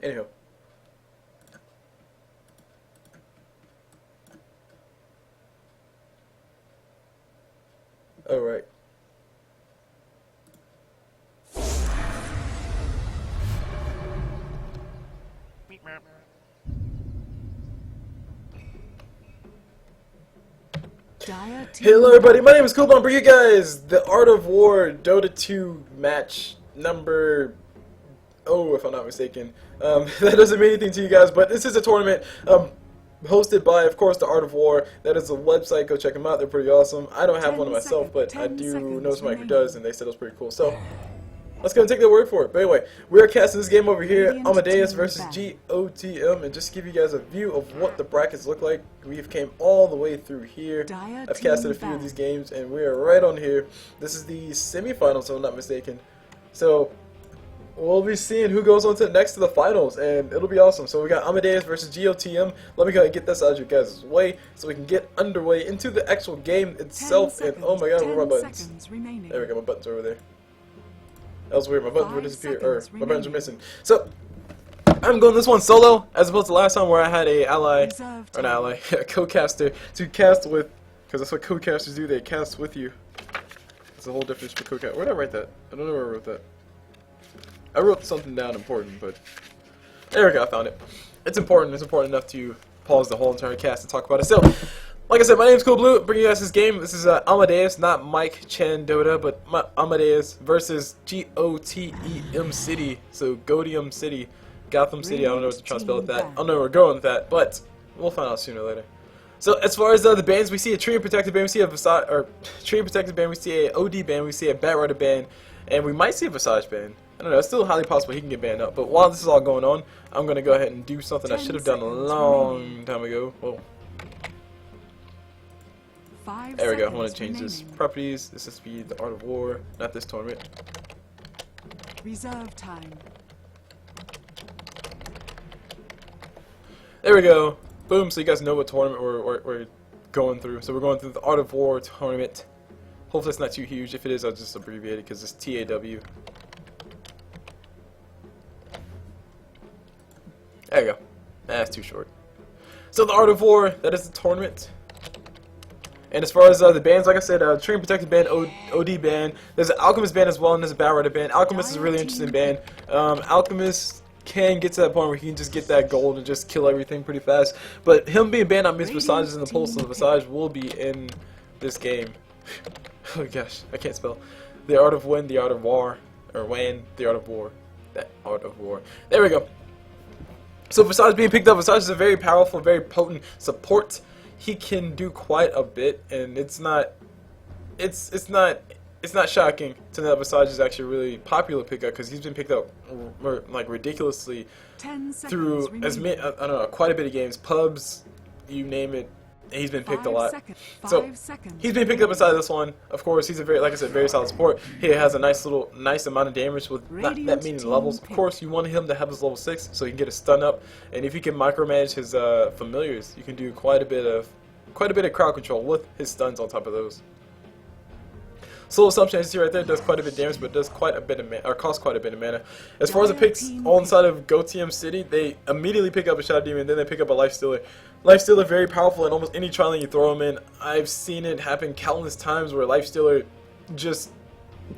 Anyhow. Alright. Hello everybody, my name is CulBlu. I'm bringing you guys the Art of War Dota 2 match number... Oh, if I'm not mistaken. That doesn't mean anything to you guys, but this is a tournament hosted by, of course, the Art of War. That is a website. Go check them out. They're pretty awesome. I don't have one myself, but I do know somebody who does, and they said it was pretty cool. So, let's go and take their word for it. But anyway, we are casting this game over here, Audeamus vs GOTM, and just to give you guys a view of what the brackets look like. We've came all the way through here. I've casted a few of these games, and we are right on here. This is the semifinals, if I'm not mistaken. So, we'll be seeing who goes on to next to the finals, and it'll be awesome. So we got Audeamus versus GOTM. Let me go ahead and get this out of your guys' way so we can get underway into the actual game itself. And oh my god, where are my buttons? There we go, my buttons are over there. That was weird, my buttons were disappeared, or my buttons are missing. So, I'm going this one solo, as opposed to last time where I had a ally, or an ally, a co-caster to cast with, because that's what co-casters do, they cast with you. It's a whole difference for co-caster. Where did I write that? I don't know where I wrote that. I wrote something down important, but there we go, I found it. It's important enough to pause the whole entire cast and talk about it. So, like I said, my name is CulBlu, bringing you guys this game. This is Audeamus, not Mike Chan Dota, but Audeamus versus GOTEM City. So, Gotium City, Gotham City, I don't know what to try to spell with that. I don't know where we're going with that, but we'll find out sooner or later. So, as far as the bands, we see a Tree and Protected band, we see a Visage, or Tree and Protected band, we see a OD band, we see a Batrider band, and we might see a Visage band. I don't know, it's still highly possible he can get banned up. But while this is all going on, I'm going to go ahead and do something I should have done a long time ago. Whoa. There we go, I want to change this properties. This is to be the Art of War, not this tournament. Reserve time. There we go. Boom, so you guys know what tournament we're going through. So we're going through the Art of War tournament. Hopefully it's not too huge. If it is, I'll just abbreviate it because it's TAW. There you go. That's too short. So the Art of War, that is the tournament. And as far as the bands, like I said, Tree and Protected band, OD band. There's an Alchemist band as well, and there's a Batrider band. Alchemist is a really interesting band. Alchemist can get to that point where he can just get that gold and just kill everything pretty fast. But him being banned on Miss Visage in the poll, so Visage will be in this game. Oh gosh, I can't spell. The Art of Win, the Art of War, or Wan, the Art of War. That Art of War. There we go. So Visage being picked up, Visage is a very powerful, very potent support. He can do quite a bit, and it's not shocking to know that Visage is actually a really popular pickup because he's been picked up like ridiculously through as many, I don't know, quite a bit of games, pubs, you name it. He's been picked a lot. So he's been picked up inside this one. Of course, he's a very, like I said, very solid support. He has a nice amount of damage with not that many levels. Of course, you want him to have his level 6 so he can get a stun up. And if you can micromanage his familiars, you can do quite a bit of crowd control with his stuns on top of those. Soul Assumption, as you see right there, does quite a bit of damage, but does quite a bit of mana, or costs quite a bit of mana. As far as the picks on the side of GOTEM City, they immediately pick up a Shadow Demon, then they pick up a Life Stealer. Life Stealer very powerful in almost any trial you throw him in. I've seen it happen countless times where Life Stealer just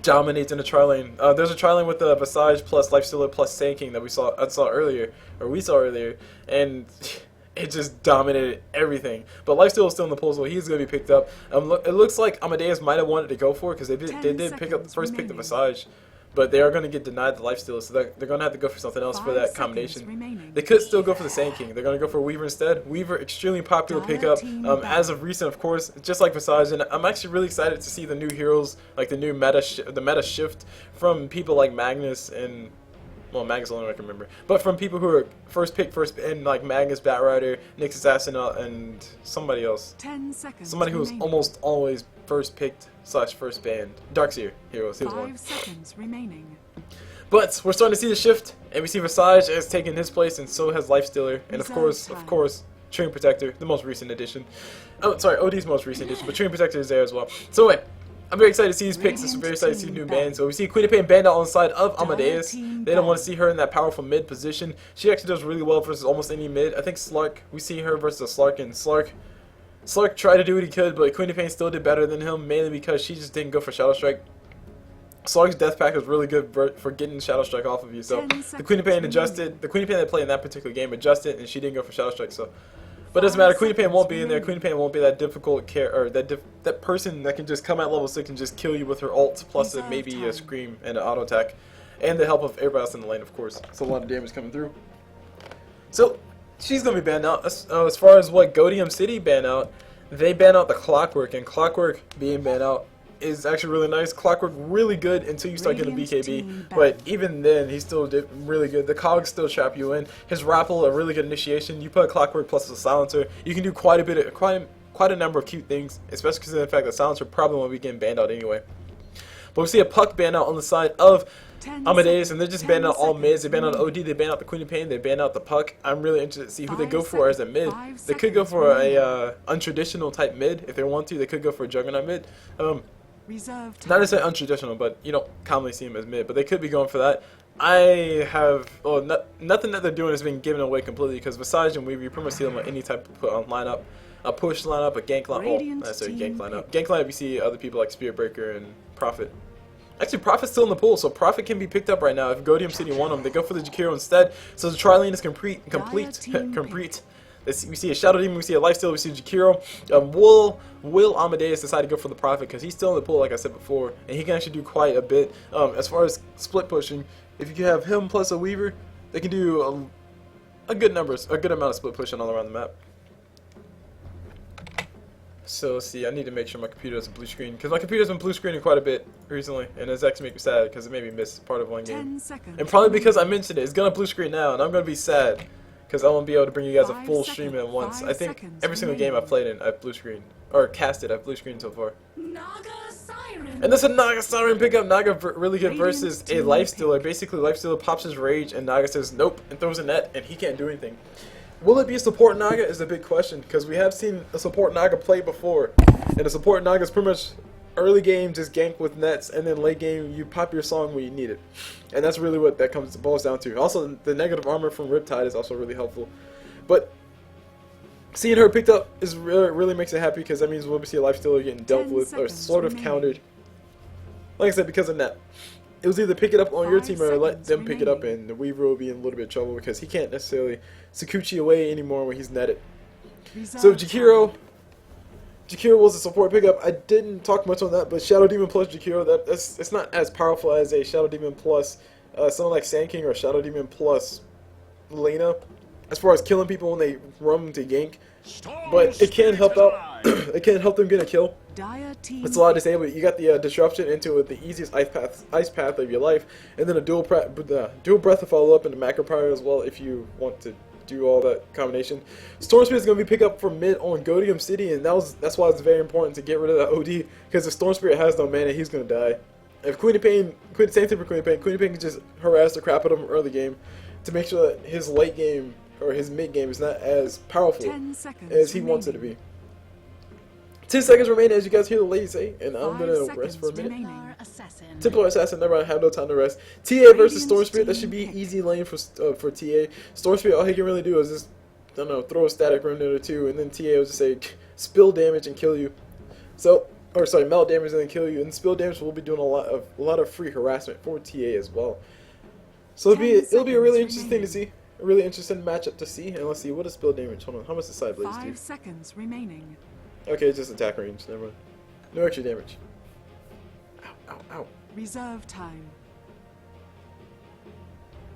dominates in a tri lane. There's a tri lane with the Visage plus Life Stealer plus Sand King that we saw earlier, and it just dominated everything. But Lifesteal is still in the pool, so he's going to be picked up. It looks like Audeamus might have wanted to go for it because they did pick up the Visage, but they are going to get denied the Lifesteal, so they're going to have to go for something else for that combination. They could still go for the Sand King. They're going to go for Weaver instead. Weaver, extremely popular pickup as of recent, of course, just like Visage. And I'm actually really excited to see the new heroes, like the new meta shift from people like Magnus and. Well, Magnus only I can remember, but from people who are first pick, and like Magnus, Batrider, Nyx Assassin, and somebody else. 10 seconds. Somebody who was almost always first picked / first banned. Darkseer heroes. He was one. 5 seconds remaining. But we're starting to see the shift, and we see Visage has taken his place, and so has Lifestealer, and of course, Tree and Protector, the most recent addition. Oh, sorry, OD's most recent addition, but Tree and Protector is there as well. So wait. I'm very excited to see these picks. I'm very excited to see new bans. So we see Queen of Pain banned out on the side of Audeamus. They don't want to see her in that powerful mid position. She actually does really well versus almost any mid. I think Slark, we see her versus a Slark, and Slark tried to do what he could, but Queen of Pain still did better than him, mainly because she just didn't go for Shadow Strike. Slark's death pack was really good for getting Shadow Strike off of you. So the Queen of Pain adjusted. The Queen of Pain that played in that particular game adjusted, and she didn't go for Shadow Strike. So. But it doesn't matter. Queen of Pain won't be in there. Queen of Pain won't be that difficult or that person that can just come at level 6 and just kill you with her ult plus maybe a scream and an auto attack, and the help of everybody else in the lane, of course. So a lot of damage coming through. So she's gonna be banned out. As far as what Goteem City banned out, they banned out the Clockwork, and Clockwork being banned out is actually really nice. Clockwork really good until you start getting BKB, but even then he still did really good. The cogs still trap you in. His Rappel, a really good initiation. You put Clockwork plus a silencer, you can do quite a number of cute things, especially because of the fact that silencer probably won't be getting banned out anyway. But we see a Puck ban out on the side of Audeamus, and they're just banning out all mids. They ban out OD, they ban out the Queen of Pain, they ban out the Puck. I'm really interested to see who they go for as a mid. They could go for a untraditional type mid if they want to. They could go for a Juggernaut mid. Not necessarily untraditional, but you don't commonly see him as mid. But they could be going for that. I have nothing that they're doing has been given away completely, because Visage and Weaver, you pretty much see them on any type of lineup, a push lineup, a gank lineup. Oh, not necessarily gank lineup. Gank lineup, you see other people like Spirit Breaker and Prophet. Actually, Prophet's still in the pool, so Prophet can be picked up right now. If Goteem City want him, they go for the Jakiro instead. So the tri-lane is complete. We see a Shadow Demon, we see a Lifesteal, we see Jakiro. Will Audeamus decide to go for the Prophet because he's still in the pool, like I said before, and he can actually do quite a bit. As far as split pushing, if you can have him plus a Weaver, they can do a good amount of split pushing all around the map. So let's see, I need to make sure my computer doesn't blue screen, because my computer's been blue screening quite a bit recently, and it's actually making me sad because it made me miss part of one game. And probably because I mentioned it, it's gonna blue screen now, and I'm gonna be sad. Because I won't be able to bring you guys a full stream at once. I think every single game I've played in, I've blue screen. Or casted, I've blue screen so far. And that's a Naga Siren pickup. Naga really good versus a Lifestealer. Basically, Lifestealer pops his rage, and Naga says nope, and throws a net, and he can't do anything. Will it be a support Naga is the big question, because we have seen a support Naga play before. And a support Naga is pretty much early game just gank with nets, and then late game you pop your song when you need it. And that's really what that boils down to. Also, the negative armor from Riptide is also really helpful. But seeing her picked up is really makes it happy, because that means we'll see a Lifestealer getting dealt with or sort of countered. Like I said, because of net. It was either pick it up on your team or let them pick it up, and the Weaver will be in a little bit of trouble because he can't necessarily Sakuchi away anymore when he's netted. So Jakiro was a support pickup. I didn't talk much on that, but Shadow Demon plus Jakiro, it's not as powerful as a Shadow Demon plus someone like Sand King or Shadow Demon plus Lena, as far as killing people when they run to gank. But it can help out. It can help them get a kill. It's a lot to say, but you got the disruption into it, the easiest ice path of your life, and then a dual breath to follow up, and the macro power as well if you want to do all that combination. Storm Spirit is going to be picked up from mid on Goteem City, and that's why it's very important to get rid of that OD, because if Storm Spirit has no mana, he's going to die. If Queen of Pain, same thing for Queen of Pain can just harass the crap out of him early game to make sure that his late game or his mid game is not as powerful as he wants it to be. 10 seconds remain, as you guys hear the lady say, and I'm going to rest for a minute. Templar Assassin, never have no time to rest. TA versus Storm Spirit, that should be easy lane for TA. Storm Spirit, all he can really do is just, I don't know, throw a static rune or two, and then TA will just say, spill damage and kill you. So, or sorry, melt damage and then kill you, and spill damage will be doing a lot of free harassment for TA as well. So it'll be a really interesting thing to see. A really interesting matchup to see, and let's see, what is spill damage? Hold on, how much does Side Blades do? 5 seconds remaining. Okay, it's just attack range, never mind. No extra damage. Ow, ow, ow. Reserve time.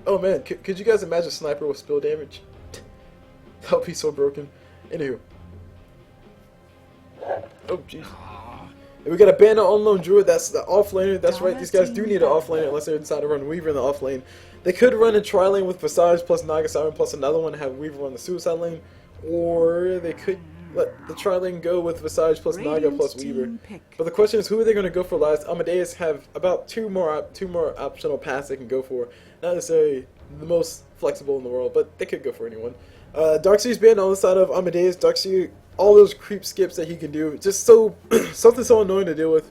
Oh man, could you guys imagine Sniper with spill damage? That would be so broken. Anywho. Oh, jeez. And we got a ban on Unknown Druid, that's the offlaner. That's right, these guys do need an offlaner unless they decide to run Weaver in the offlane. They could run a tri-lane with Visage plus Naga Siren plus another one and have Weaver on the suicide lane. Or they could let the tri-lane go with Visage plus Naga plus Weaver. But the question is, who are they going to go for last? Audeamus have about two more optional paths they can go for. Not necessarily the most flexible in the world, but they could go for anyone. Darkseer's banned on the side of Audeamus. Darkseer, all those creep skips that he can do, just so something so annoying to deal with.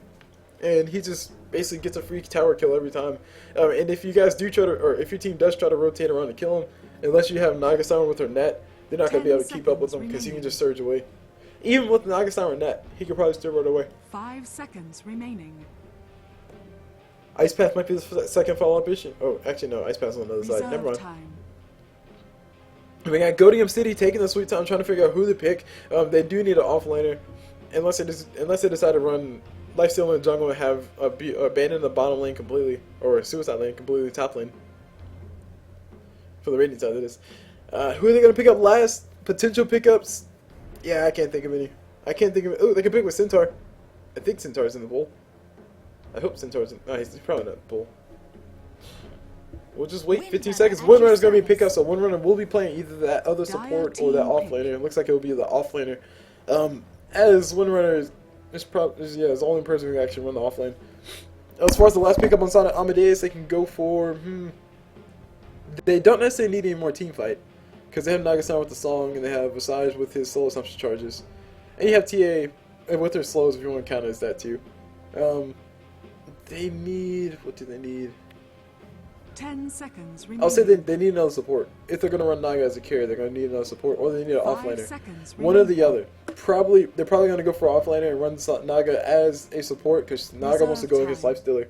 and he just basically gets a free tower kill every time. And if you guys do try to, or if your team does try to rotate around and kill him, unless you have Nagasama with her net, they're not going to be able to keep up with him because he can just surge away. Even with Nagasama net, he could probably still run away. 5 seconds remaining. Ice Path might be the second follow-up issue. Oh, actually no, Ice Path's on the other side. Never mind. Time. We got Audeamus City taking the sweet time trying to figure out who to pick. They do need an offlaner, unless they decide to run Lifesteal in the jungle and have abandon the bottom lane completely, or suicide lane completely, top lane. For the rating side, that is. Who are they going to pick up last? Potential pickups? Yeah, I can't think of any. I can't think of it. Oh, they can pick with Centaur. I think Centaur's in the pool. I hope Centaur's in. No, he's probably not in the pool. We'll just wait 15 seconds. Windrunner's going to be picked up, so Windrunner will be playing either that other support or that offlaner. It looks like it will be the offlaner. As Windrunner is the only person who can actually run the offlane. As far as the last pickup on Sonic Amadeus, they can go for. They don't necessarily need any more team fight, because they have Nagasama with the song, and they have Visage with his slow assumption charges. And you have TA with their slows, if you want to count it as that too. They need. What do they need? 10 seconds remaining. I'll say they need another support. If they're going to run Naga as a carry, they're going to need another support, or they need an offlaner. One or the other. They're probably going to go for an offlaner and run Naga as a support, because Naga wants to go against Lifestealer.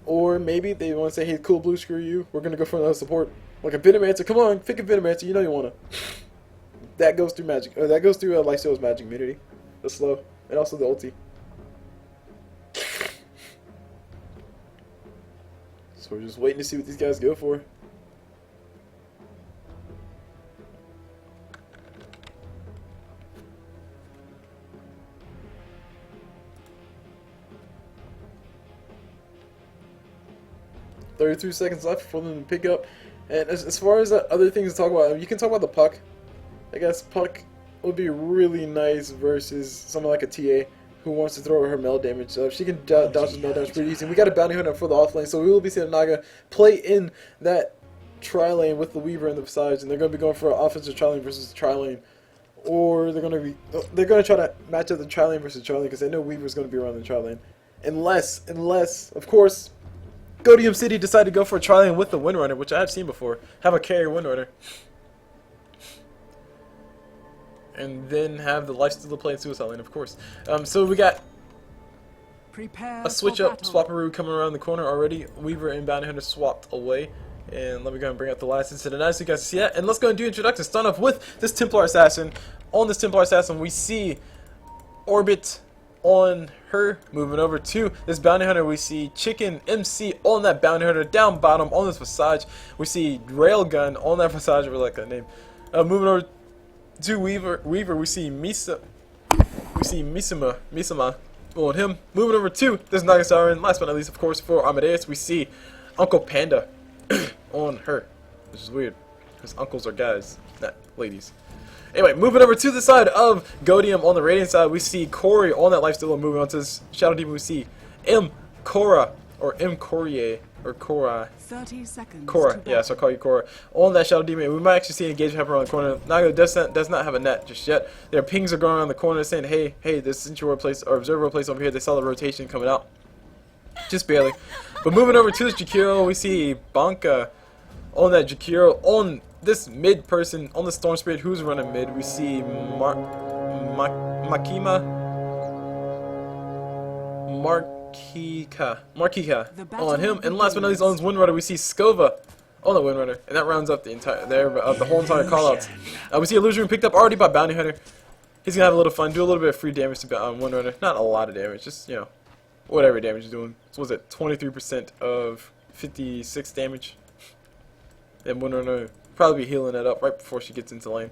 Or maybe they want to say, hey, CulBlu, screw you. We're going to go for another support. Like a Venomancer. Come on, pick a Venomancer. You know you want to. That goes through magic. Or that goes through Lifesteal's magic immunity. The slow. And also the ulti. So we're just waiting to see what these guys go for. "32 seconds left for them to pick up." And as far as other things to talk about, you can talk about the puck. I guess puck would be really nice versus someone like a TA who wants to throw her mel damage. So if she can dodge the mel damage pretty easy. We got a bounty hunter for the offlane, so we will be seeing Naga play in that tri-lane with the Weaver and the Visage, and they're going to be going for an offensive tri-lane versus the tri-lane. Or they're going to try to match up the tri-lane versus tri-lane because they know Weaver's going to be around the tri-lane. Unless, of course, Audeamus City decide to go for a tri-lane with the Windrunner, which I have seen before. Have a carry Windrunner. And then have the Lifestealer play in Suicide Lane, of course. So we got a switch up Swapperoo coming around the corner already. Weaver and Bounty Hunter swapped away. And let me go and bring up the last incident so you guys see that. And let's go and do introductions. Start off with this Templar Assassin. On this Templar Assassin, we see Orbit on her. Moving over to this Bounty Hunter, we see Chicken MC on that Bounty Hunter. Down bottom on this Visage, we see Railgun on that Visage. I really like that name. Moving over to Weaver, we see Misama on him. Moving over to this Nagasara, and last but not least, of course, for Amadeus, we see Uncle Panda on her, which is weird, because uncles are guys, not ladies. Anyway, moving over to the side of Goteem on the Radiant side, we see Corey on that Lifestealer. Moving on to this Shadow Demon, we see M. Cora, or M. Courier, or Cora. 30 seconds. Cora, yeah, so I'll call you Cora. On that Shadow Demon, we might actually see an engagement happen around the corner. Naga does not have a net just yet. Their pings are going around the corner saying, hey, this Sentry place or Observer place over here. They saw the rotation coming out. Just barely. But moving over to this Jakiro, we see Banka on that Jakiro. On this mid person, on the Storm Spirit, who's running mid, we see Markika on him, and last but not least on this Windrunner, we see Skova on the Windrunner, and that rounds up the entire the whole entire callouts. We see Illusion picked up already by Bounty Hunter. He's gonna have a little fun, do a little bit of free damage to Windrunner, not a lot of damage, just whatever damage he's doing. So was it 23% of 56 damage? And Windrunner probably be healing it up right before she gets into lane.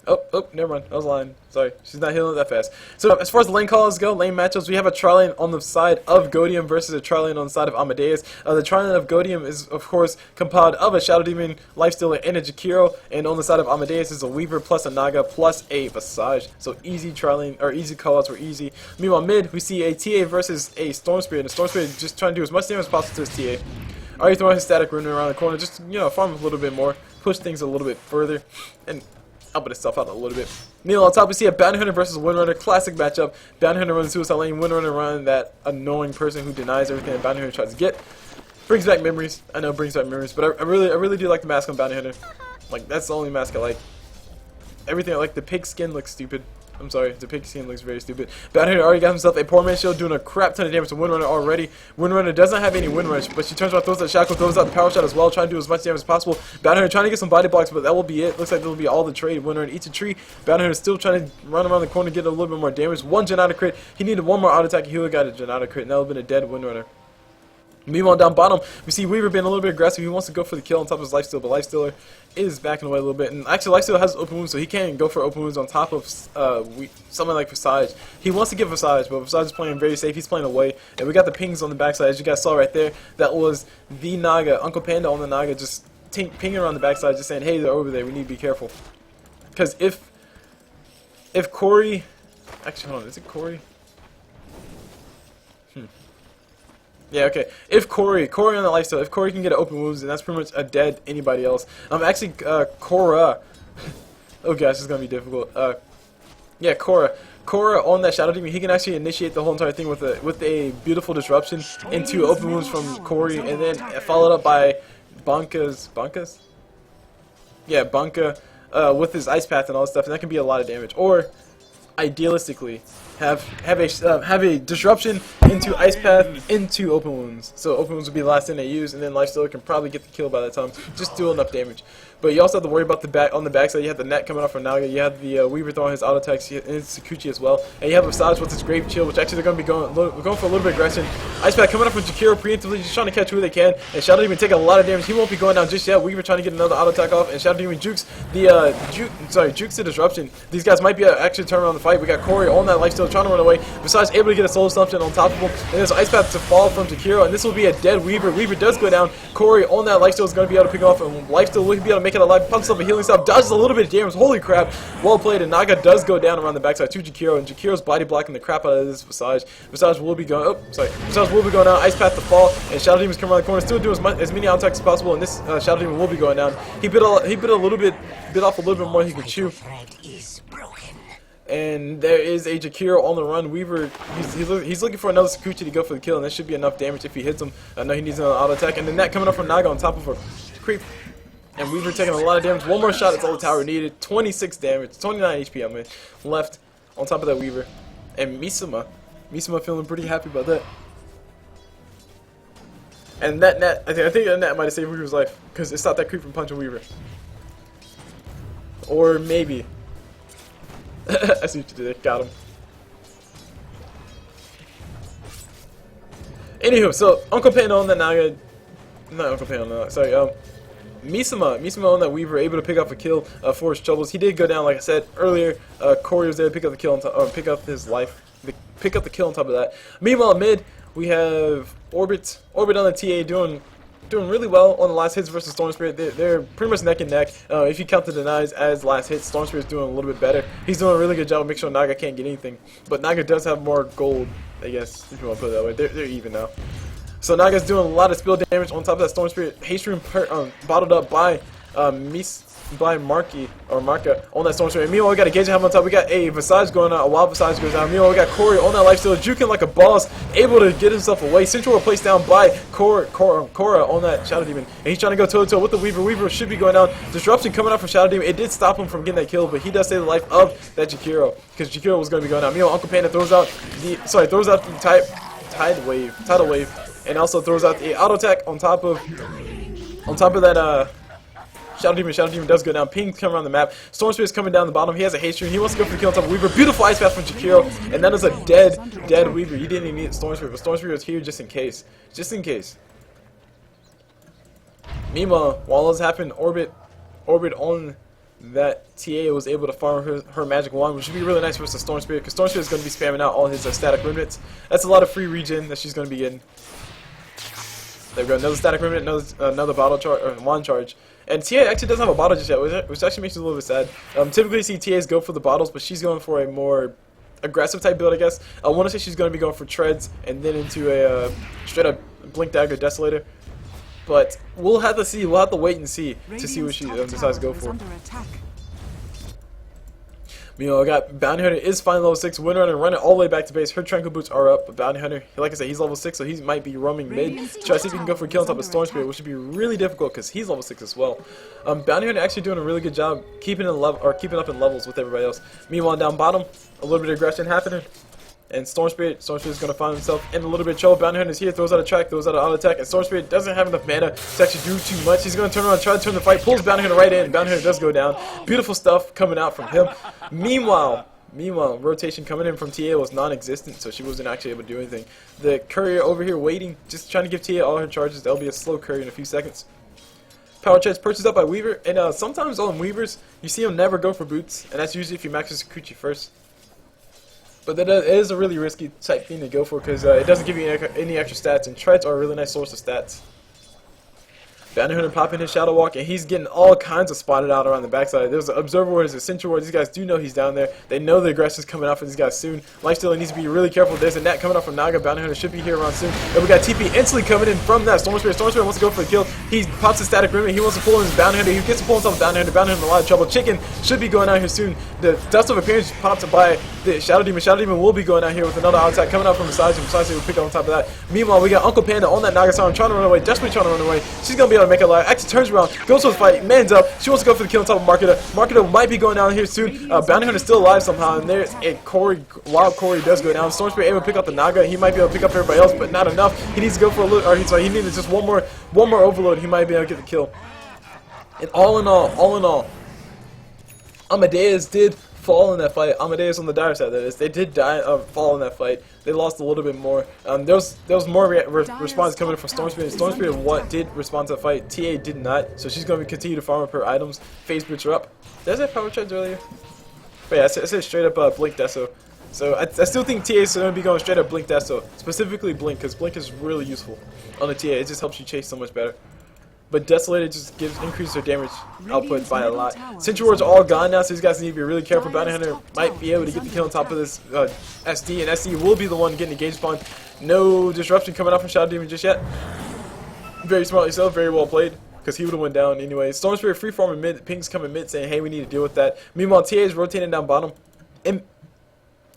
Oh, never mind. I was lying. Sorry. She's not healing that fast. So, as far as the lane calls go, lane matchups, we have a tri-lane on the side of Goteem versus a tri-lane on the side of Amadeus. The tri-lane of Goteem is, of course, compiled of a Shadow Demon, Lifestealer, and a Jakiro. And on the side of Amadeus is a Weaver plus a Naga plus a Visage. So, easy tri-lane, or easy callouts were easy. Meanwhile, mid, we see a TA versus a Storm Spirit. And the Storm Spirit just trying to do as much damage as possible to his TA. Already throwing his static rune around the corner, just, farm a little bit more, push things a little bit further. And helping itself out a little bit. Meanwhile, on top we see a Bounty Hunter versus Windrunner, classic matchup. Bounty Hunter runs Suicide Lane, Windrunner run that annoying person who denies everything that Bounty Hunter tries to get. Brings back memories. I know it brings back memories, but I really do like the mask on Bounty Hunter. Like, that's the only mask I like. Everything, like the pig skin looks stupid. I'm sorry, the pig skin looks very stupid. Bounty Hunter already got himself a poor man's shield, doing a crap ton of damage to Windrunner already. Windrunner doesn't have any wind rush, but she turns around, throws out Shackle, throws out the power shot as well, trying to do as much damage as possible. Bounty Hunter trying to get some body blocks, but that will be it. Looks like that will be all the trade. Windrunner eats a tree. Bounty Hunter still trying to run around the corner, get a little bit more damage. One Janata crit. He needed one more auto attack. He would have got a Janata crit, and that would have been a dead Windrunner. Meanwhile, down bottom, we see Weaver being a little bit aggressive. He wants to go for the kill on top of his Lifesteal, but Lifestealer is backing away a little bit. And actually, Lifestealer has open wounds, so he can't go for open wounds on top of someone like Visage. He wants to get Visage, but Visage is playing very safe. He's playing away. And we got the pings on the backside, as you guys saw right there. That was the Naga, Uncle Panda on the Naga, just pinging around the backside, just saying, hey, they're over there. We need to be careful. Because if Corey... Actually, hold on. Is it Corey? Yeah, okay. If Corey on the Lifesteal, if Corey can get open wounds, then that's pretty much a dead anybody else. Actually, Korra. Oh gosh, it's gonna be difficult. Yeah, Korra on that Shadow Demon, he can actually initiate the whole entire thing with a beautiful disruption into open wounds from Corey, and then followed up by Banka's? Yeah, Banka with his Ice Path and all that stuff, and that can be a lot of damage. Or idealistically, have a disruption into Ice Path into open wounds. So open wounds would be the last thing they use, and then Lifestealer can probably get the kill by that time. Just do enough damage. But you also have to worry about on the backside. You have the net coming off from Naga. You have the Weaver throwing his auto attacks and his Sakuchi as well. And you have Visage with his Grave Chill, which actually they're going to be going for a little bit of aggression. Ice Path coming up from Jakiro preemptively, just trying to catch who they can. And Shadow Demon taking a lot of damage. He won't be going down just yet. Weaver trying to get another auto attack off, and Shadow Demon jukes jukes the disruption. These guys might be actually turn around the fight. We got Corey on that Lifesteal trying to run away. Visage able to get a Soul Assumption on top of him, and there's Ice Path to fall from Jakiro, and this will be a dead Weaver. Weaver does go down. Corey on that Lifesteal is going to be able to pick off, and Lifesteal will be able to make it alive. Pumps up a healing stop, dodges a little bit of damage. Holy crap, well played. And Naga does go down around the backside to Jakiro, and Jakiro's body blocking the crap out of this Visage. Visage will be going. Visage will be going down. Ice Path to fall, and Shadow Demon's coming around the corner, still doing as many auto attacks as possible. And this Shadow Demon will be going down. He bit off a little bit more than he could chew. And there is a Jakiro on the run. Weaver, he's looking for another Sakuchi to go for the kill, and that should be enough damage if he hits him. I know he needs another auto attack, and then that coming up from Naga on top of a creep. And Weaver taking a lot of damage. One more shot, that's all the tower needed. 26 damage, 29 HP, I mean, left on top of that Weaver. And Misuma feeling pretty happy about that. And that net, I think that net might have saved Weaver's life, because it stopped that creep from punching Weaver. Or maybe. I see what you did there. Got him. Anywho, so Uncle Panda on that Naga, not Uncle Panda, sorry, Misuma on that Weaver able to pick up a kill for his troubles. He did go down, like I said earlier. Corey was there to pick up the kill on top, or pick up his life, pick up the kill on top of that. Meanwhile, mid we have Orbit on the TA doing really well on the last hits versus Storm Spirit. They're pretty much neck and neck. If you count the denies as last hits, Storm Spirit's doing a little bit better. He's doing a really good job of making sure Naga can't get anything. But Naga does have more gold, I guess, if you want to put it that way. They're even now. So Naga's doing a lot of spill damage on top of that Storm Spirit. Haste Room bottled up by Marka on that Storm Spirit. And meanwhile, we got a Gage Hammer on top. We got a Visage going out. A Wild Visage goes down. Meanwhile, we got Corey on that Lifesteal, juking like a boss, able to get himself away. Central were placed down by Korra on that Shadow Demon. And he's trying to go toe-to-toe with the Weaver. Weaver should be going down. Disruption coming out from Shadow Demon. It did stop him from getting that kill, but he does save the life of that Jakiro, because Jakiro was going to be going down. Meanwhile, Uncle Panda throws out the tidal wave, and also throws out the auto attack on top of that Shadow Demon does go down. Ping come around the map. Storm Spirit's coming down the bottom. He has a haste stream. He wants to go for the kill on top of Weaver. Beautiful Ice Path from Jakiro, and that is a dead Weaver. You didn't even need Storm Spirit, but Storm Spirit was here just in case. Meanwhile, while all this happened, Orbit on that TA was able to farm her magic wand, which would be really nice for the Storm Spirit, because Storm Spirit is going to be spamming out all his static remnants. That's a lot of free regen that she's going to be getting. There we go, another static remnant, another bottle charge, or wand charge. And TA actually doesn't have a bottle just yet, which actually makes me a little bit sad. Typically you see TAs go for the bottles, but she's going for a more aggressive type build, I guess. I want to say she's going to be going for treads and then into a straight up Blink Dagger Desolator. But we'll have to see. We'll have to wait and see to see what she decides to go for. Meanwhile, I got Bounty Hunter is finally level 6. Windrunner running all the way back to base. Her tranquil boots are up, but Bounty Hunter, like I said, he's level 6, so he might be roaming mid. Try to see if he can go for a kill on top of Storm Spirit, which should be really difficult because he's level 6 as well. Bounty Hunter actually doing a really good job keeping up in levels with everybody else. Meanwhile, down bottom, a little bit of aggression happening. And Storm Spirit is going to find himself in a little bit of trouble. Bounty Hunter is here, throws out a track, throws out an auto attack, and Storm Spirit doesn't have enough mana to actually do too much. He's going to turn around, try to turn the fight, pulls Bounty Hunter right in, and Bounty Hunter does go down. Beautiful stuff coming out from him. Meanwhile, rotation coming in from TA was non-existent, so she wasn't actually able to do anything. The courier over here waiting, just trying to give TA all her charges. That'll be a slow courier in a few seconds. Power chest purchased up by Weaver, and sometimes on Weavers, you see him never go for boots, and that's usually if you max Sakuchi first. But that is a really risky type thing to go for because it doesn't give you any extra stats, and treads are a really nice source of stats. Bounty Hunter popping his Shadow Walk, and he's getting all kinds of spotted out around the backside. There's an Observer Ward, there's a Sentry Ward. These guys do know he's down there. They know the aggression's coming out for these guys soon. Lifestealer needs to be really careful. There's a net coming up from Naga. Bounty Hunter should be here around soon. And we got TP instantly coming in from that. Storm Spirit wants to go for the kill. He pops his Static Rim, he wants to pull in his Bounty Hunter. He gets to pull himself Bounty Hunter. Bounty Hunter in a lot of trouble. Chicken should be going out here soon. The Dust of Appearance pops by the Shadow Demon. Shadow Demon will be going out here with another auto attack coming out from Massage. Massage will pick up on top of that. Meanwhile, we got Uncle Panda on that Naga Sound trying to run away, desperately trying to run away. She's going to be able to make it alive. Actually turns around, goes for the fight, man's up. She wants to go for the kill on top of Marketer. Marketer might be going down here soon. Bounty Hunter is still alive somehow, and there's a Wild Corey does go down. Storm Spirit able to pick up the Naga. He might be able to pick up everybody else, but not enough. He needs to go for a little, or he needs just one more overload. He might be able to get the kill. And all in all, Amadeus did fall in that fight. Amadeus on the dire side, that is. They did fall in that fight. They lost a little bit more. There was more response coming from Storm Spirit. Storm Spirit did respond to the fight. TA did not, so she's going to continue to farm up her items. Phase boots are up. Did I say power charge earlier? But yeah, I said straight up Blink Deso. So I still think TA is going to be going straight up Blink Deso. Specifically Blink, because Blink is really useful on the TA. It just helps you chase so much better. But Desolated just increases their damage output by a lot. Sentry Wards are all gone now, so these guys need to be really careful. Bounty Hunter might be able to get the kill on top of this SD, and SD will be the one getting engaged upon. No disruption coming out from Shadow Demon just yet. Very smartly so, very well played, because he would have went down anyway. Storm Spirit freeforming mid, Ping's coming mid saying, hey, we need to deal with that. Meanwhile, TA is rotating down bottom.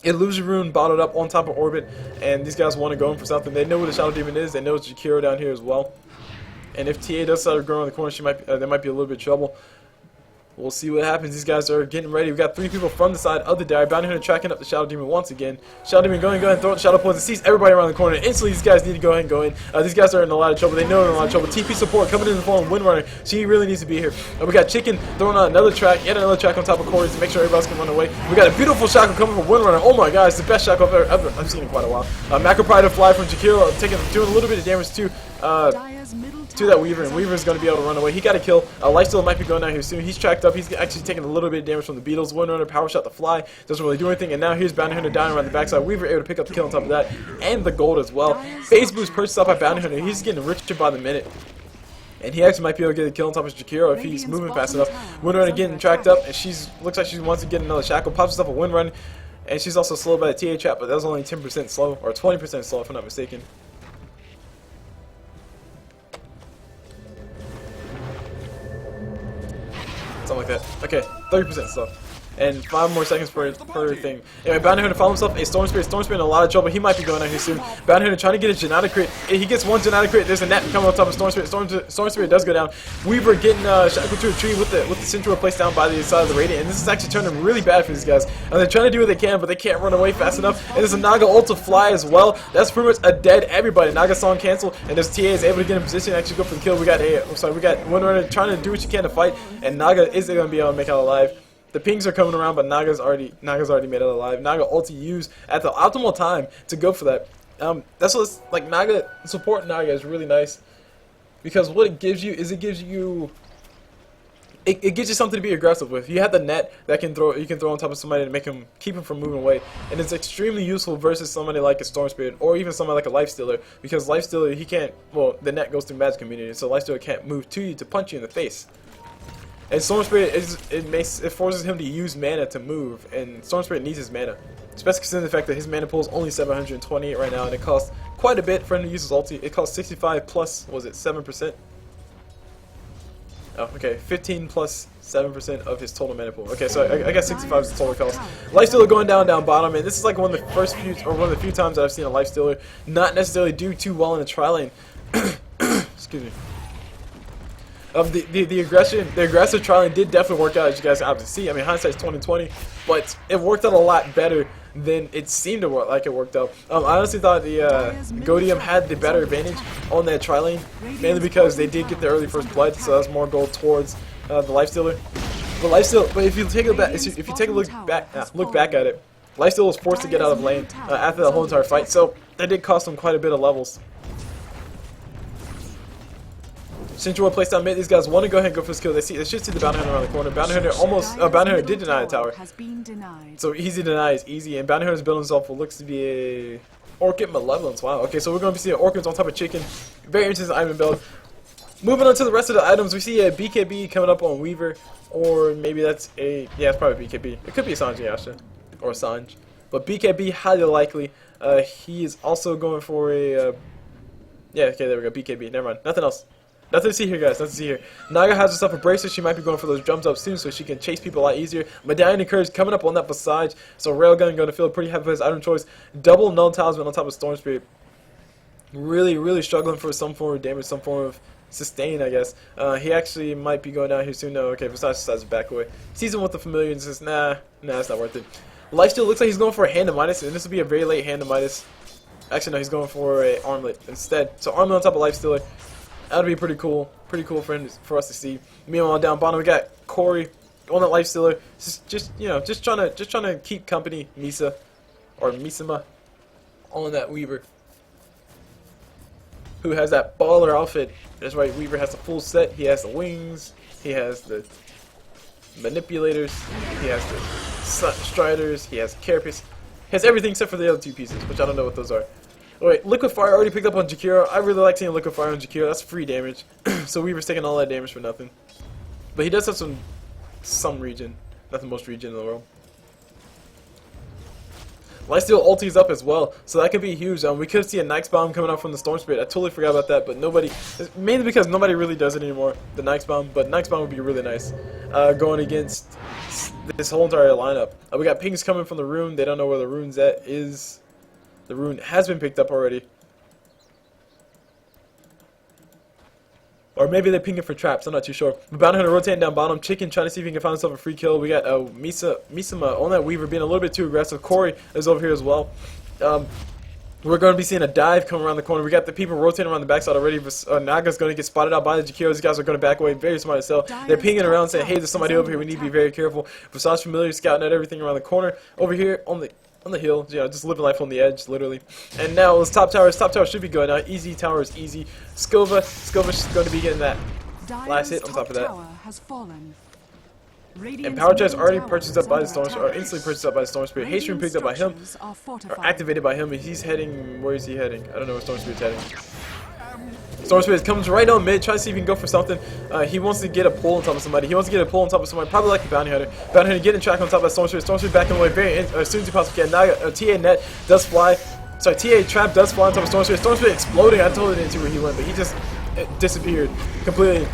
Illusion Rune bottled up on top of Orbit, and these guys want to go in for something. They know where the Shadow Demon is, they know it's Jakiro down here as well. And if TA does start growing around the corner, there might be a little bit of trouble. We'll see what happens. These guys are getting ready. We've got 3 people from the side of the Dire. Bounty Hunter tracking up the Shadow Demon once again. Shadow Demon going, throw out Shadow Poison, sees everybody around the corner. Instantly, these guys need to go ahead and go in. These guys are in a lot of trouble. They know they're in a lot of trouble. TP support coming in the form of Windrunner. She really needs to be here. We got Chicken throwing out another track, yet another track on top of Corey to make sure everybody can run away. We got a beautiful shackle coming from Windrunner. Oh my god, it's the best shackle I've seen in quite a while. Macro Pride to fly from Jakiro, doing a little bit of damage too. To that Weaver, and Weaver's going to be able to run away. He got a kill. Lifesteal might be going down here soon. He's tracked up. He's actually taking a little bit of damage from the Beatles. Windrunner power shot the fly. Doesn't really do anything. And now here's Bounty Hunter down around the backside. Weaver able to pick up the kill on top of that. And the gold as well. Phase boost purchased up by Bounty Hunter. He's getting richer by the minute. And he actually might be able to get a kill on top of Jakiro if he's moving fast enough. Windrunner getting tracked up. And looks like she wants to get another shackle. Pops herself a Windrun. And she's also slowed by the TA trap, but that was only 10% slow. Or 20% slow if I'm not mistaken. Something like that. Okay, 30% slow. And 5 more seconds per thing. Anyway, Bounty Hunter found himself a Storm Spirit. Storm Spirit in a lot of trouble. He might be going out here soon. Bounty Hunter trying to get a Janata crit. He gets one Janata crit. There's a net coming on top of Storm Spirit. Storm Spirit does go down. Weaver getting shackled to a tree with the Central placed down by the side of the Radiant. And this is actually turning really bad for these guys. And they're trying to do what they can, but they can't run away fast enough. And there's a Naga ult to fly as well. That's pretty much a dead everybody. Naga song cancel, and this TA is able to get in position and actually go for the kill. We got Windrunner trying to do what you can to fight, and Naga is going to be able to make out alive. The pings are coming around, but Naga's already made it alive. Naga ulti used at the optimal time to go for that. That's what's like Naga support. Naga is really nice because what it gives you is it gives you something to be aggressive with. You have the net that you can throw on top of somebody to keep him from moving away, and it's extremely useful versus somebody like a Storm Spirit or even somebody like a Lifestealer, because Lifestealer he can't. Well, the net goes through magic immunity, so Lifestealer can't move to you to punch you in the face. And Storm Spirit it forces him to use mana to move, and Storm Spirit needs his mana, especially considering the fact that his mana pool is only 728 right now, and it costs quite a bit for him to use his ulti. It costs 65 plus, was it 7%? Oh, okay. 15 plus 7% of his total mana pool. Okay, so I guess 65 is the total cost. Lifestealer going down bottom, and this is like one of the first few, or one of the few times that I've seen a Lifestealer not necessarily do too well in the tri lane. Excuse me. The aggressive tri lane did definitely work out, as you guys have to see. I mean, hindsight's 20/20, but it worked out a lot better than it seemed to work like it worked out. I honestly thought the GOTEM had the better advantage on that tri lane, mainly because they did get the early first blood, so that's more gold towards the Lifestealer. But if you take a look back at it, Lifestealer was forced to get out of lane after the whole entire fight, so that did cost him quite a bit of levels. Since you want to place down mid, these guys want to go ahead and go for this kill. They should see the Bounty Hunter around the corner. Bounty Hunter Bounty Hunter did deny the tower. So easy deny is easy, and Bounty Hunter's building himself what looks to be a Orchid Malevolence. Wow. Okay, so we're going to be seeing Orchids on top of Chicken. Very interesting item build. Moving on to the rest of the items, we see a BKB coming up on Weaver, or maybe that's a it's probably BKB. It could be a Sanji Yasha or Sanj, but BKB highly likely. He is also going for a yeah. Okay, there we go. BKB. Never mind. Nothing else. Nothing to see here, guys. Nothing to see here. Naga has herself a bracelet. She might be going for those jumps up soon so she can chase people a lot easier. Medallion and Courage coming up on that Visage. So Railgun going to feel pretty heavy for his item choice. Double Null Talisman on top of Storm Spirit. Really struggling for some form of damage, some form of sustain, I guess. He actually might be going down here soon. No, okay, Visage decides to back away. Sees him with the Familiar and says, nah, it's not worth it. Lifesteal looks like he's going for a Hand of Midas, and this will be a very late Hand of Midas. Actually, no, he's going for a Armlet instead. So Armlet on top of Lifestealer. That'd be pretty cool for us to see. Meanwhile, down bottom we got Corey on that Lifestealer, just trying to keep company Misa or Misima on that Weaver, who has that baller outfit. That's right, Weaver has the full set. He has the wings, he has the manipulators, he has the striders, he has carapace, he has everything except for the other two pieces, which I don't know what those are. Wait, Liquid Fire already picked up on Jakiro. I really like seeing Liquid Fire on Jakiro. That's free damage. So Weaver's taking all that damage for nothing. But he does have some regen. Not the most regen in the world. Lifesteal ulti's up as well, so that could be huge. We could see a Nyx Bomb coming out from the Storm Spirit. I totally forgot about that, but mainly because nobody really does it anymore, the Nyx Bomb. But Nyx Bomb would be really nice going against this whole entire lineup. We got pings coming from the rune. They don't know where the rune's at is. The rune has been picked up already. Or maybe they're pinging for traps, I'm not too sure. But Bounty Hunter rotating down bottom. Chicken trying to see if he can find himself a free kill. We got Misima on that Weaver being a little bit too aggressive. Corey is over here as well. We're going to be seeing a dive come around the corner. We got the people rotating around the backside already. Naga's going to get spotted out by the Jakiros. These guys are going to back away. Very smart as hell. They're pinging around saying, hey, there's somebody over here. We need to be very careful. Visage Familiar scouting at everything around the corner. Over here on the hill, just living life on the edge, literally. And now this top tower should be going out. Easy tower is easy. Skova's going to be getting that last hit on top of that. And Power Charge already purchased up by the Storm Spirit, or instantly purchased up by the Storm Spirit. Haste picked up by him, or activated by him, and he's heading. Where is he heading? I don't know where Storm Spirit's heading. Storm Spirit comes right on mid, trying to see if he can go for something. He wants to get a pull on top of somebody. Probably like the Bounty Hunter. Bounty Hunter getting track on top of that Storm Spirit. Storm Spirit backing away as soon as he possibly can. Now TA net does fly. Sorry, TA trap does fly on top of Storm Spirit. Storm Spirit exploding. I totally didn't see where he went, but he just disappeared completely.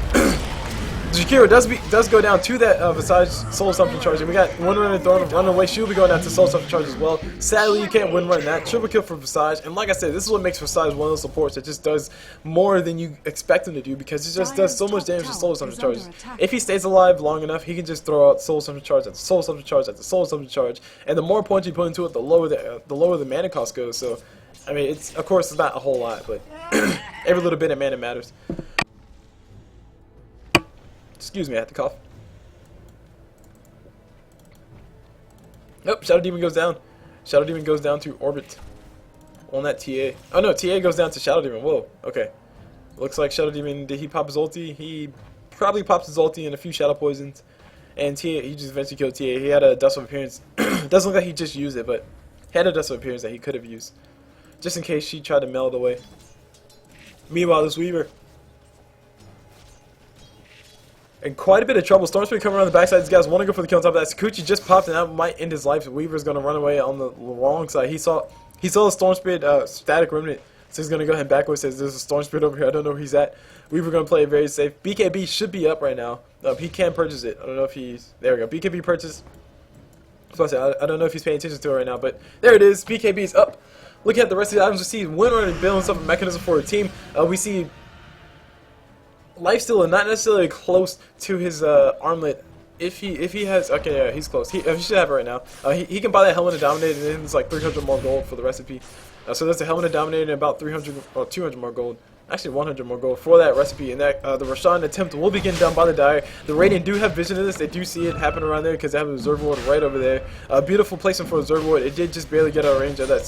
Jakiro does go down to that Visage Soul Assumption charge, and we got one running throwing run away. She will be going down to Soul Assumption charge as well. Sadly, you can't win run that. Triple kill for Visage, and like I said, this is what makes Visage one of those supports that just does more than you expect him to do, because he just does so much damage to Soul Assumption charges. If he stays alive long enough, he can just throw out Soul Assumption charge after Soul Assumption charge after Soul Assumption charge, and the more points you put into it, the lower the mana cost goes. So, I mean, of course it's not a whole lot, but every little bit of mana matters. Excuse me, I had to cough. Nope, Shadow Demon goes down. Shadow Demon goes down to orbit on that TA. Oh no, TA goes down to Shadow Demon. Whoa, okay. Looks like Shadow Demon, did he pop his ulti? He probably pops his ulti and a few Shadow Poisons. And TA, he just eventually killed TA. He had a Dust of Appearance. Doesn't look like he just used it, but he had a Dust of Appearance that he could have used, just in case she tried to meld away. Meanwhile, this Weaver in quite a bit of trouble. Storm Spirit coming around the backside. These guys want to go for the kill on top of that. Sakuchi just popped, and that might end his life. Weaver's going to run away on the wrong side. He saw the Storm Spirit Static Remnant So he's going to go ahead and backwards. Says there's a Storm Spirit over here. I don't know where he's at. Weaver going to play it very safe. BKB should be up right now. He can purchase it. I don't know if he's... There we go. BKB purchase. I don't know if he's paying attention to it right now, but there it is. BKB is up. Looking at the rest of the items, we see Windrunner building himself a mechanism for a team. We see Lifestealer not necessarily close to his armlet. If he has, okay, yeah, he's close. He should have it right now. He can buy that Helmet of Dominator, and then it's like 300 more gold for the recipe. So that's the Helmet of Dominator and about 300 or 200 more gold. Actually, 100 more gold for that recipe, and that the Roshan attempt will be getting done by the Dire. The Radiant do have vision of this; they do see it happen around there because they have an Observer Ward right over there. Beautiful placement for Observer Ward. It did just barely get out of range of that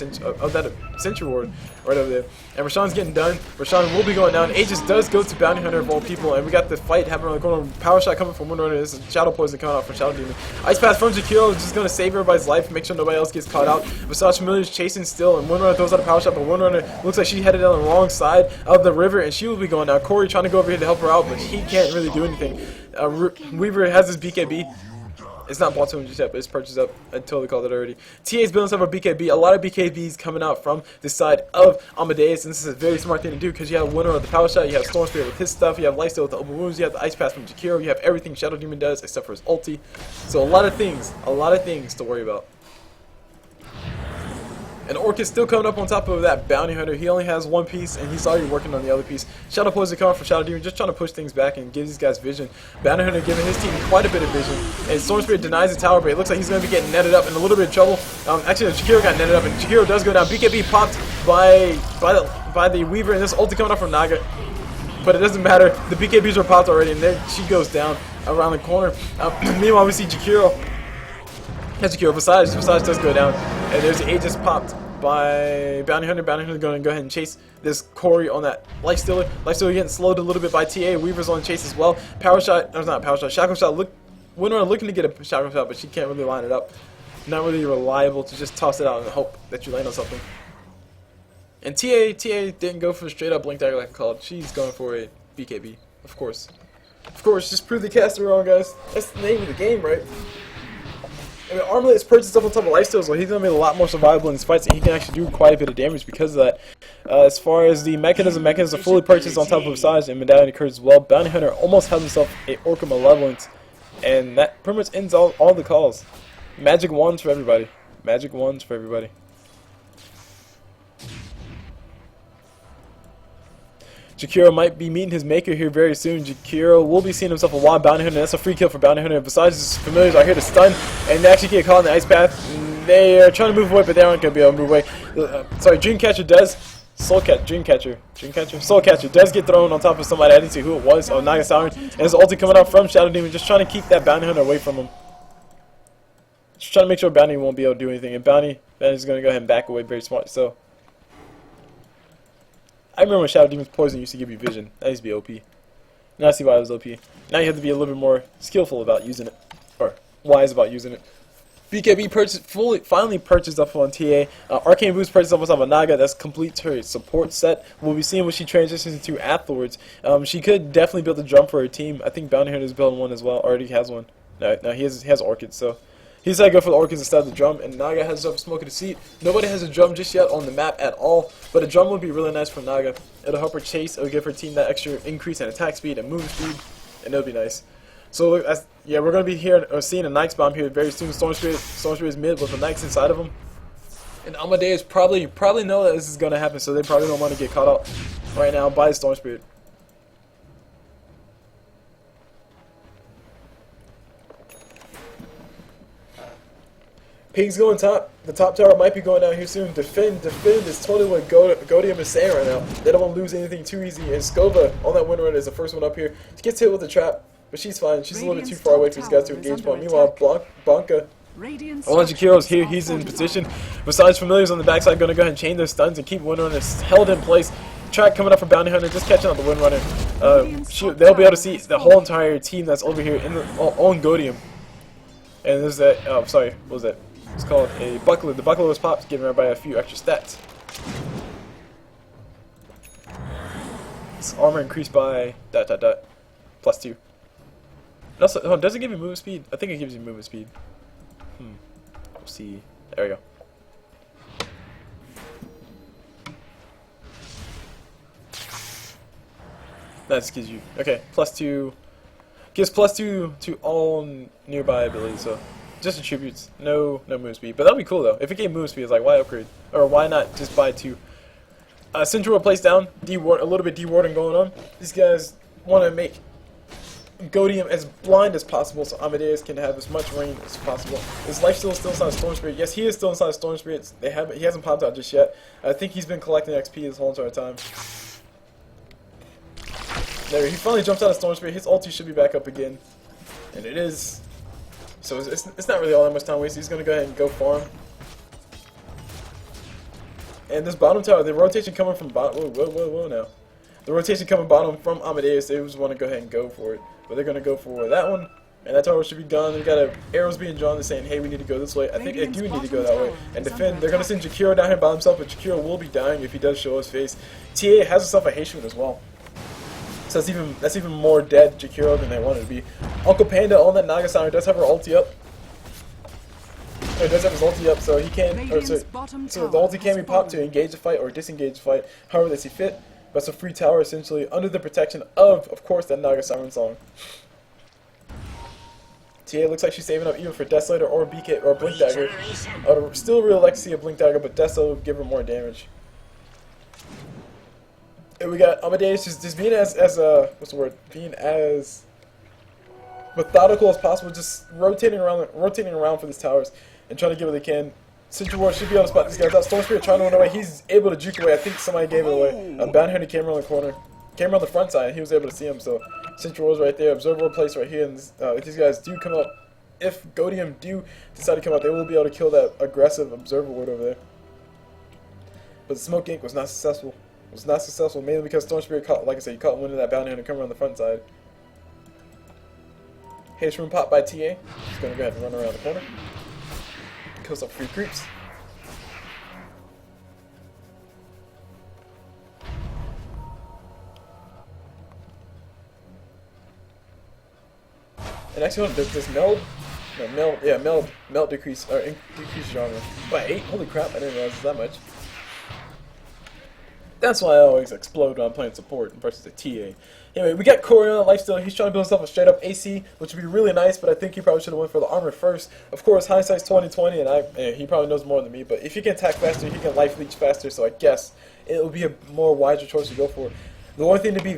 Sentry Ward right over there. And Roshan's getting done. Roshan will be going down. Aegis does go to Bounty Hunter of all people, and we got the fight happening on the corner. Power shot coming from Windrunner. This is Shadow Poison coming out from Shadow Demon. Ice Pass from Jakiro is just going to save everybody's life, make sure nobody else gets caught out. Visage Familiar is chasing still, and Windrunner throws out a power shot, but Windrunner looks like she headed down the wrong side of the river, and she will be going down. Corey trying to go over here to help her out, but he can't really do anything. Weaver has his BKB. It's not bought to him just yet, but it's purchased up. I totally called it already. TA's building up a BKB. A lot of BKBs coming out from the side of Audeamus, and this is a very smart thing to do because you have Winner of the Power Shot, you have Storm Spirit with his stuff, you have Lifesteal with the Open Wounds, you have the Ice Pass from Jakiro, you have everything Shadow Demon does except for his ulti. So a lot of things to worry about. And Orchid still coming up on top of that Bounty Hunter. He only has one piece, and he's already working on the other piece. Shadow Poison coming from Shadow Demon, just trying to push things back and give these guys vision. Bounty Hunter giving his team quite a bit of vision. And Storm Spirit denies the tower, but it looks like he's going to be getting netted up in a little bit of trouble. Actually, Jakiro got netted up, and Jakiro does go down. BKB popped by the Weaver, and this ulti coming up from Naga. But it doesn't matter. The BKBs were popped already, and there she goes down around the corner. Meanwhile, we see Jakiro. Visage does go down, and there's the Aegis popped by Bounty Hunter. Bounty Hunter going to go ahead and chase this Corey on that Lifestealer. Lifestealer getting slowed a little bit by TA. Weaver's on chase as well. Power shot, no, not power shot. Shackle shot. Windrunner looking to get a shackle shot, but she can't really line it up. Not really reliable to just toss it out and hope that you land on something. And TA didn't go for a straight up blink dagger like I called. She's going for a BKB, of course. Of course, just prove the caster wrong, guys. That's the name of the game, right? I mean, Armlet is purchased up on top of Lifesteal, so he's going to be a lot more survivable in these fights, and he can actually do quite a bit of damage because of that. As far as the mechanism fully purchased on top of Visage, and Medallion occurs as well. Bounty Hunter almost has himself a Orca Malevolence, and that pretty much ends all the calls. Magic wands for everybody. Magic wands for everybody. Jakiro might be meeting his maker here very soon. Jakiro will be seeing himself a wild Bounty Hunter. That's a free kill for Bounty Hunter. Besides, his familiars are here to stun, and they actually get caught in the ice path. They are trying to move away, but they aren't going to be able to move away. Sorry, Dreamcatcher does. Soulcatcher does get thrown on top of somebody. I didn't see who it was. Oh, Naga Siren. And his ulti coming out from Shadow Demon, just trying to keep that Bounty Hunter away from him. Just trying to make sure Bounty won't be able to do anything. And Bounty's going to go ahead and back away very smart. So I remember when Shadow Demon's poison used to give you vision. That used to be OP. Now I see why it was OP. Now you have to be a little bit more skillful about using it. Or wise about using it. BKB finally purchased up on TA. Arcane Boost purchased up on top of Naga. That's complete her support set. We'll be seeing what she transitions into afterwards. She could definitely build a drum for her team. I think Bounty Hunter is building one as well. Already has one. No, he has Orchids, so he decided to go for the Orchids instead of the drum, and Naga has himself a smoke of the seat. Nobody has a drum just yet on the map at all, but a drum would be really nice for Naga. It'll help her chase, it'll give her team that extra increase in attack speed and move speed, and it'll be nice. So, yeah, we're going to be seeing a Nyx bomb here very soon. Storm Spirit is mid with a Nyx inside of him. And Audeamus probably know that this is going to happen, so they probably don't want to get caught out right now by Storm Spirit. Ping's going top. The top tower might be going down here soon. Defend is totally what Goteem is saying right now. They don't want to lose anything too easy. And Skova on that Windrunner is the first one up here. She gets hit with a trap, but she's fine. She's a little bit too far away for these guys to engage point. Meanwhile, Blanca, Jakiro's here. He's in position. Besides, Familiars on the backside going to go ahead and chain their stuns and keep Windrunner held in place. Track coming up for Bounty Hunter, just catching up the Windrunner. They'll be able to see the whole entire team that's over here on Goteem. And there's that. Oh, sorry. What was that? It's called a buckler. The buckler was popped, giving everybody a few extra stats. Its armor increased by ... +2. Also, oh, does it give you movement speed? I think it gives you movement speed. We'll see. There we go. That just gives you, okay, +2. Gives +2 to all nearby abilities, so just attributes, no move speed. But that'd be cool though. If it gave move speed, it's like, why upgrade? Or why not just buy 2? Central place down, a little bit dewarding going on. These guys want to make Goteem as blind as possible so Audeamus can have as much range as possible. His life steal is still inside of Storm Spirit. Yes, he is still inside of Storm Spirit. He hasn't popped out just yet. I think he's been collecting XP this whole entire time. There, he finally jumps out of Storm Spirit. His ulti should be back up again. And it is. So it's not really all that much time wasted. He's going to go ahead and go farm. And this bottom tower, the rotation coming from bottom. Whoa now. The rotation coming bottom from Audeamus, they just want to go ahead and go for it. But they're going to go for that one. And that tower should be gone. They've got arrows being drawn. They're saying, hey, we need to go this way. I think they do need to go that way and defend. They're going to send Jakiro down here by himself, but Jakiro will be dying if he does show his face. TA has himself a Haitian as well. So that's even more dead Jakiro than they wanted to be. Uncle Panda on that Naga Sounder does have her ulti up. He does have his ulti up, so he can. So the ulti can be popped to engage the fight or disengage the fight, however they see fit. But it's a free tower essentially under the protection of course, that Naga Siren song. TA looks like she's saving up even for Desolator or BK or Blink Dagger. I would still really like to see a Blink Dagger, but Desolator will give her more damage. And we got Audeamus just being as what's the word? Being as methodical as possible, just rotating around for these towers and trying to get what they can. Central Ward should be able to spot these guys out. Storm Spirit trying to run away. He's able to juke away. I think somebody gave it away. Bound Hunter came around the corner. Came around the front side and he was able to see him. So Central Ward's right there. Observer place right here. And if these guys do come up, if Goteem do decide to come out, they will be able to kill that aggressive Observer Ward over there. But the Smoke Ink was not successful. It was not successful, mainly because Storm Spirit caught, like I said, he caught one of that Bounty Hunter coming around the front side. Haste Room pop by TA. He's going to go ahead and run around the corner. Kill some free creeps. And actually, does meld? No, meld decrease, or decrease genre. By 8? Holy crap, I didn't realize it was that much. That's why I always explode when I'm playing support versus a TA. Anyway, we got Corey on lifesteal. He's trying to build himself a straight up AC, which would be really nice, but I think he probably should have went for the armor first. Of course, hindsight's 20/20, and he probably knows more than me, but if he can attack faster, he can life leech faster, so I guess it will be a more wiser choice to go for. The one thing to be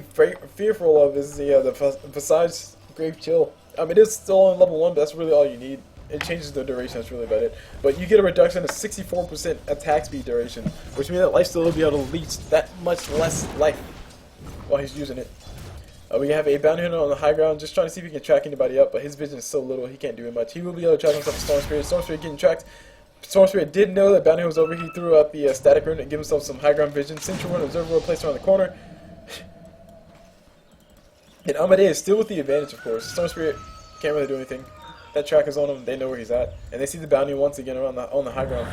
fearful of is the Visage Grave Chill. It is still on level 1, but that's really all you need. It changes the duration, that's really about it. But you get a reduction of 64% attack speed duration, which means that lifesteal will be able to leech that much less life while he's using it. We have a Bounty Hunter on the high ground, just trying to see if he can track anybody up, but his vision is so little, he can't do much. He will be able to track himself with Storm Spirit. Storm Spirit getting tracked. Storm Spirit did know that Bounty Hunter was over. He threw out the static rune and gave himself some high ground vision. Central Rune, Observer World placed around the corner. And Audeamus is still with the advantage, of course. Storm Spirit can't really do anything. That track is on him, they know where he's at. And they see the bounty once again around on the high ground.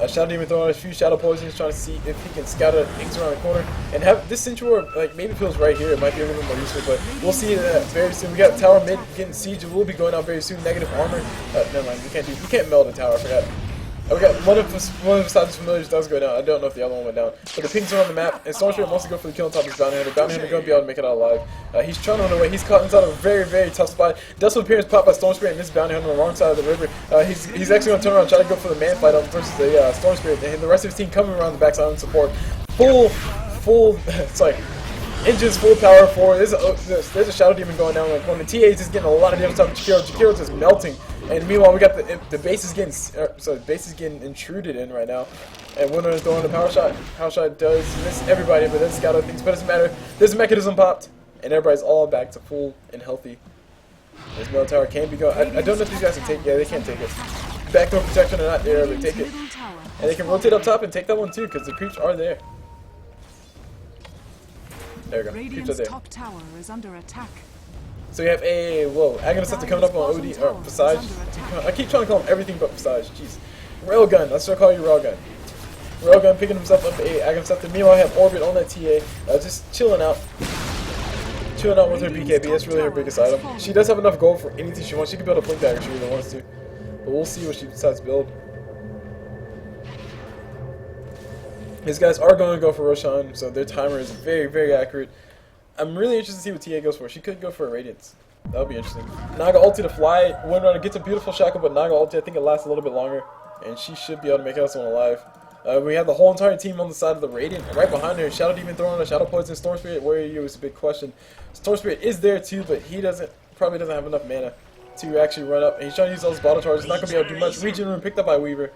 Shadow Demon throwing a few Shadow Poisons, trying to see if he can scout out things around the corner. And have this Central, like, maybe feels right here. It might be a little bit more useful, but we'll see that very soon. We got Tower Mid getting siege. It will be going out very soon. Negative armor. Never mind, we can't meld a tower, I forgot. We got one of Visage's familiars does go down. I don't know if the other one went down. But the pings are on the map, and Storm Spirit wants to go for the kill on top of his Bounty Hunter. Bounty Hunter going to be able to make it out alive. He's trying to run away. He's caught inside of a very, very tough spot. Dustle Appearance popped by Storm Spirit and this Bounty Hunter on the wrong side of the river. He's actually going to turn around and try to go for the man fight on versus the Storm Spirit. And the rest of his team coming around the backside on support. It's like engines full power forward. There's a Shadow Demon going down like one. The TA is just getting a lot of damage on Jakiro. Jakiro's just melting. And meanwhile, we got the base is getting intruded in right now. And Winter is throwing the power shot. Power shot does miss everybody, but then scout out things. But it doesn't matter. This mechanism popped, and everybody's all back to full and healthy. This middle tower can be going. I don't know if these guys can take it. Yeah, they can't take it. Backdoor protection or not, they're able to take it. And they can rotate up top and take that one too, because the creeps are there. There we go. Creeps are there. Top tower is under attack. So you have Audeamus have to coming up on OD or Visage. I keep trying to call him everything but Visage. Jeez. Railgun. Let's start calling you Railgun. Railgun picking himself up Audeamus. Meanwhile, I have Orbit on that TA, just chilling out. Chilling out with her BKB. That's really her biggest item. She does have enough gold for anything she wants. She can build a Blink Dagger if she really wants to. But we'll see what she decides to build. These guys are going to go for Roshan, so their timer is very, very accurate. I'm really interested to see what TA goes for. She could go for a Radiance. That would be interesting. Naga ulti to fly. Windrunner gets a beautiful shackle, but Naga ulti, I think it lasts a little bit longer. And she should be able to make us one alive. We have the whole entire team on the side of the Radiant. Right behind her, Shadow Demon throwing a Shadow Poison. Storm Spirit, where you was a big question. Storm Spirit is there too, but he probably doesn't have enough mana to actually run up. And he's trying to use all his bottle charges. He's not going to be able to do much. Regen Rune picked up by Weaver.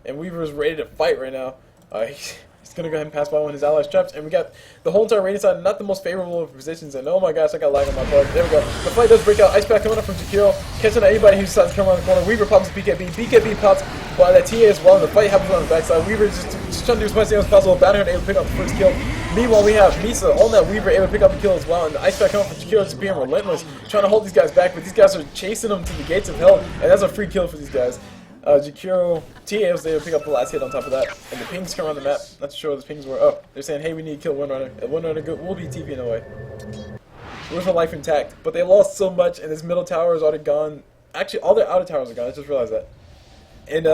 And Weaver is ready to fight right now. He's going to go ahead and pass by one of his allies traps. And we got the whole entire Radiant side, not the most favorable of positions. And oh my gosh, I got lag on my part. There we go. The fight does break out. Ice Pack coming up from Jakiro. Catching out anybody who decides to come around the corner. Weaver pops his BKB. BKB pops by that TA as well. And the fight happens on the backside. Weaver just trying to do as much damage as possible. Bounty Hunter able to pick up the first kill. Meanwhile, we have Misa on that Weaver able to pick up the kill as well. And the Ice Pack coming from Jakiro just being relentless. Trying to hold these guys back. But these guys are chasing them to the gates of hell. And that's a free kill for these guys. Jakiro, TA was able to pick up the last hit on top of that, and the pings come around the map. Not sure what the pings were. Oh, they're saying, hey, we need to kill Windrunner. And Windrunner will be TPing away with her life intact. But they lost so much, and this middle tower is already gone. Actually, all their outer towers are gone. I just realized that. And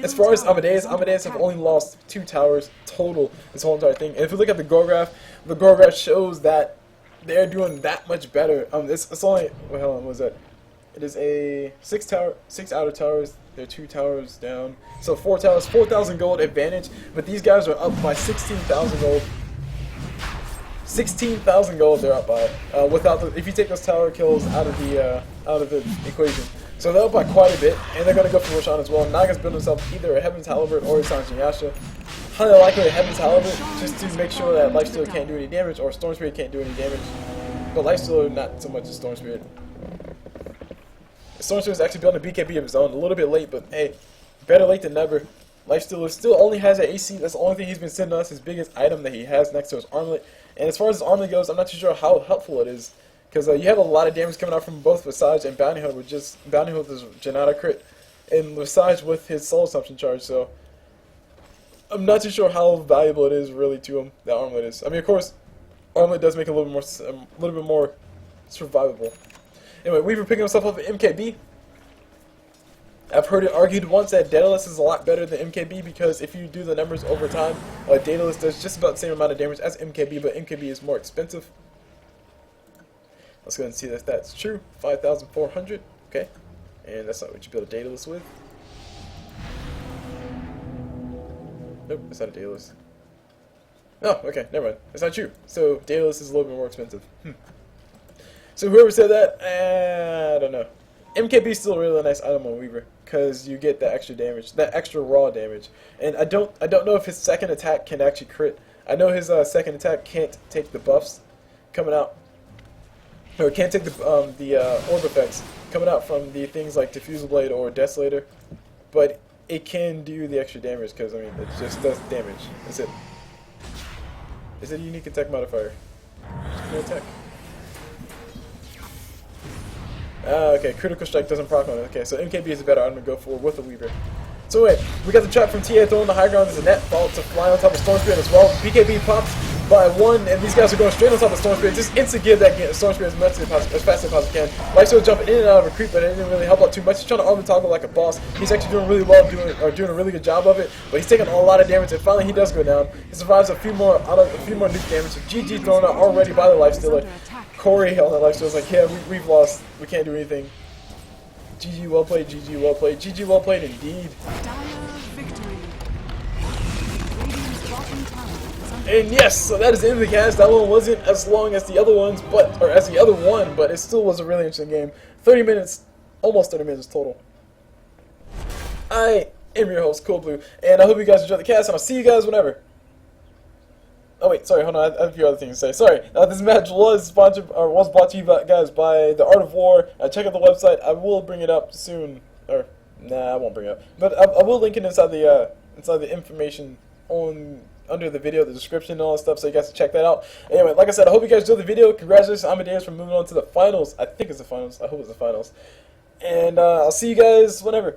as far as Audeamus have only lost 2 towers total this whole entire thing. And if you look at the goal graph shows that they're doing that much better. It's only, wait, hold on, what was that? It is a 6 outer towers. They're 2 towers down. So 4 towers, 4,000 gold advantage. But these guys are up by 16,000 gold. 16,000 gold they're up by. If you take those tower kills out of the equation. So they're up by quite a bit, and they're gonna go for Roshan as well. Naga's building himself either a Heaven's Halberd or a Sanjin Yasha. Highly likely a Heaven's Halberd, just to make sure that Lifestealer can't do any damage, or Storm Spirit can't do any damage. But Lifestealer not so much as Storm Spirit. Storm Spirit is actually building a BKB of his own, a little bit late, but hey, better late than never. Lifestealer still only has an AC. That's the only thing he's been sending us, his biggest item that he has next to his armlet. And as far as his armlet goes, I'm not too sure how helpful it is, because you have a lot of damage coming out from both Visage and Bounty Hunter with his Janata crit, and Visage with his Soul Assumption charge. So I'm not too sure how valuable it is really to him. That armlet is. I mean, of course, armlet does make it a little bit more survivable. Anyway, Weaver picking himself up at MKB. I've heard it argued once that Daedalus is a lot better than MKB because if you do the numbers over time, Daedalus does just about the same amount of damage as MKB, but MKB is more expensive. Let's go ahead and see if that's true. 5,400. Okay. And that's not what you build a Daedalus with. Nope, it's not a Daedalus. Oh, okay, never mind. That's not true. So Daedalus is a little bit more expensive. So whoever said that, I don't know. MKB is still a really nice item on Weaver because you get that extra damage, that extra raw damage. And I don't know if his second attack can actually crit. I know his second attack can't take the buffs coming out, or can't take the orb effects coming out from the things like Diffusal Blade or Desolator, but it can do the extra damage because I mean it just does damage. Is it a unique attack modifier? No attack. Okay, Critical Strike doesn't proc on it. Okay, so MKB is a better item to go for with the Weaver. So wait, we got the trap from TA throwing the high ground as a net fall to fly on top of Storm Spirit as well. BKB pops by 1, and these guys are going straight on top of Storm Spirit. Just instant give that Storm Spirit as fast as possibly can. Lifesteal jumping in and out of a creep, but it didn't really help out too much. He's trying to armor toggle like a boss. He's actually doing really well, doing a really good job of it. But he's taking a lot of damage, and finally he does go down. He survives a few more nuke damage. So GG thrown out already by the Lifestealer. Corey on the Lifestealer was like, yeah, we've lost. We can't do anything. GG well played. GG well played. GG well played indeed. And yes, so that is the end of the cast. That one wasn't as long as the other ones, but it still was a really interesting game. 30 minutes, almost 30 minutes total. I am your host, CulBlu, and I hope you guys enjoyed the cast, and I'll see you guys whenever. Oh wait, sorry, hold on, I have a few other things to say. Sorry, this match was brought to you guys by The Art of War. Check out the website. I will bring it up soon, or nah, I won't bring it up, but I will link it inside the information under the video, the description, and all that stuff, so you guys can check that out. Anyway, like I said, I hope you guys enjoyed the video. Congratulations, Audeamus, for moving on to the finals. I think it's the finals. I hope it's the finals. And I'll see you guys whenever.